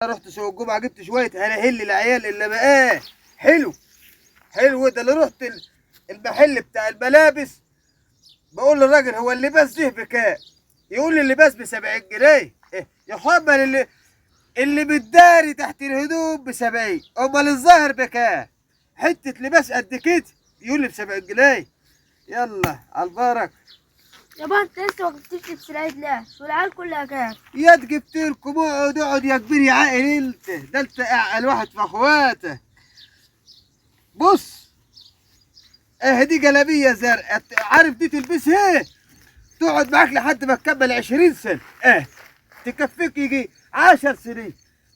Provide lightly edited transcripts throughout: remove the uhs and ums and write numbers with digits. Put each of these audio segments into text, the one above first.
رحت سوق الجمعة جبت شوية هلاهل للعيال اللي بقاه حلو ده اللي رحت المحل بتاع الملابس. بقول للراجل هو اللباس ده بكام؟ يقول لي اللباس ب70 جنيه. إيه يا حمل اللي بتداري تحت الهدوم ب70، امال الظاهر بكام؟ حتة لباس قد كده يقول لي ب70 جنيه. يلا على البركة. يابا انت لسه ما جبتش لبس العيد ليه؟ والعيال كلها كام؟ يا جبت لكم اقعد يا كبير يا عاقل انت، ده انت اعقل واحد في اخواتك. بص دي جلابيه زرقاء، عارف دي تلبسها تقعد معاك لحد ما تكمل 20 سنه، تكفيك يجي 10 سنين.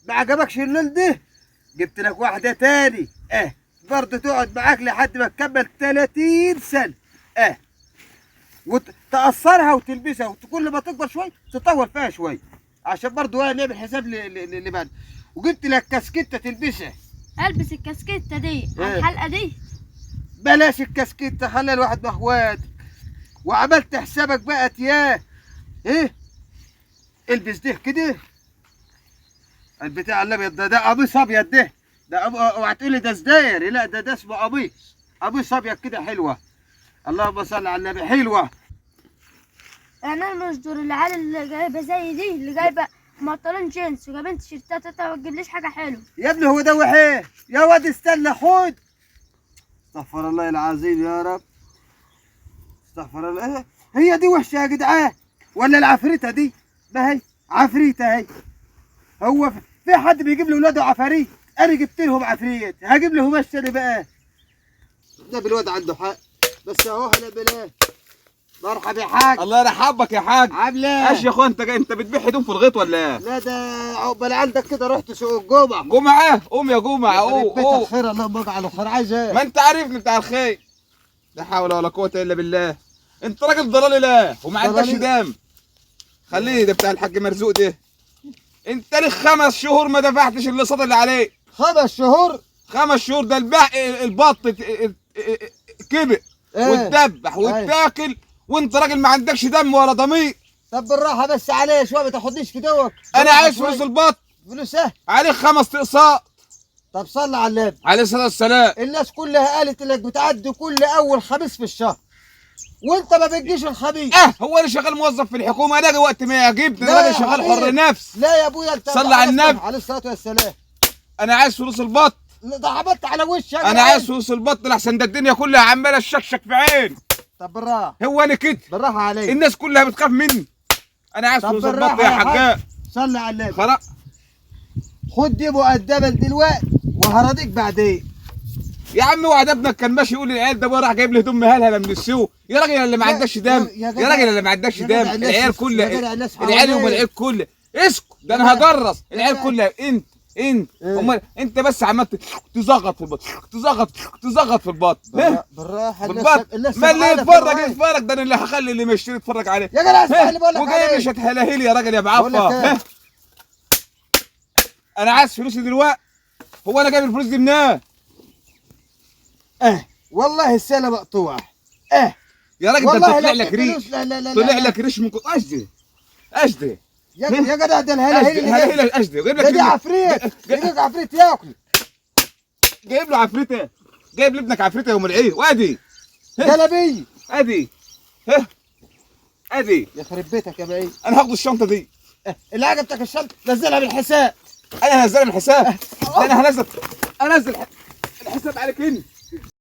ما عجبكش اللون ده جبت لك واحده تاني برضه تقعد معاك لحد ما تكمل 30 سنه وتقصرها وتلبسها، وكل ما تكبر شوي تطول فيها شوي عشان برضه نعمل حساب اللي بعد. وجبت لك كاسكيته تلبسها. البس الكاسكيته دي على الحلقه دي. بلاش الكاسكيته، خلي الواحد باخواتك. وعملت حسابك بقى ياه البس ده كده البتاع الابيض ده قميص ابيض ده اوعى تقول لي ده سداير، لا ده اسمه قميص ابيض كده حلوه. اللهم صل على النبي حلوه. انا المصدر العيال اللي جايبه زي دي اللي جايبه بنطلون جينز وجايبين تيشيرتات، انت ما تجيبليش حاجه حلوه يا ابني هو ده وحش يا واد، استنى خد. استغفر الله العظيم يا رب، استغفر الله. هي دي وحشه يا جدعان ولا العفريته دي؟ ما هي عفريته اهي. هو في حد بيجيب لاولاده عفاريت؟ انا جبت لهم عفريت، هجيب لهم ايش تاني بقى؟ ده بالواد عنده حق، بس اهو هلا بلاش. مرحبا يا حاج. الله يرحبك يا حاج. عامل ايه؟ ايش يا اخويا انت بتبيع هدوم في الغيط ولا ايه؟ لا ده عقبال عندك كده رحت سوق الجمعه. جمعه؟ قوم يا جمعه قوم. خير اللهم اجعله خير. عايز ايه؟ ما انت عارفني بتاع الخير. لا حول ولا قوه الا بالله. انت راجل ضلالي لا وما عندكش دم. خليه ده بتاع الحاج مرزوق ده. انت لك 5 شهور ما دفعتش الاقساط اللي عليك. 5 شهور؟ 5 شهور ده البط كبر واتذبح واتاكل وانت راجل ما عندكش دم ولا ضمير. طب بالراحه بس عليه شويه، ما تاخدنيش في دوك. انا عايز فلوس البط. فلوس ايه؟ عليك 5 اقساط. طب صلي على النبي عليه الصلاه والسلام. الناس كلها قالت انك بتعدي كل اول خميس في الشهر وانت ما بتجيش الخميس. هو انا شغال موظف في الحكومه؟ انا وقت ما يعجبني انا شغال حر نفس. لا يا ابويا انت صلي على النبي عليه الصلاه والسلام. انا عايز فلوس البط. ده عبطت على وشك. انا عايز فلوس البط لحسن ده الدنيا كلها عماله تشكشك في عين. طب بالراحه. هو انا كده بالراحه عليك، الناس كلها بتخاف مني. انا عايز فلوس البط يا حجاج. صلي على النبي. خلاص خد دي مقدما دلوقتي وهراضيك بعدين. يا عم اوعى، ده ابنك كان ماشي يقول للعيال ده راح جايب لي هدوم مهلهله من السوق. يا راجل اللي ما عندكش دم، يا راجل اللي ما عندكش دم. العيال كلها العيال والعيال كلها اسكت، ده انا هجرس العيال كلها. انت امال انت بس عمال تزغط في البط تزغط في البط. بالراحه الناس ما اللي يتفرج ده انا اللي هخلي اللي مش يتفرج عليه. يا جدع اسمع اللي بقول لك وجاي مش هتهلاهلي يا راجل يا معفه. انا عايز فلوسي دلوقتي. هو انا جايب الفلوس دي منين؟ والله السنه مقطوعه. يا راجل ده انت طلع لك ريش. لا طلع لك ريش من اشدي يا جدع ده الهلاهيل اشدي جايب لك. دي عفريت جايب عفريت ياكل. جايب له عفريته، جايب لابنك عفريته يوم العيد. وادي جلبيه ادي يخرب بيتك يا بعيد. انا هاخد الشنطه دي. اللي عجبتك الشنطه نزلها بالحساب. انا هنزلها بالحساب. انا هنزل الحساب عليك هنا.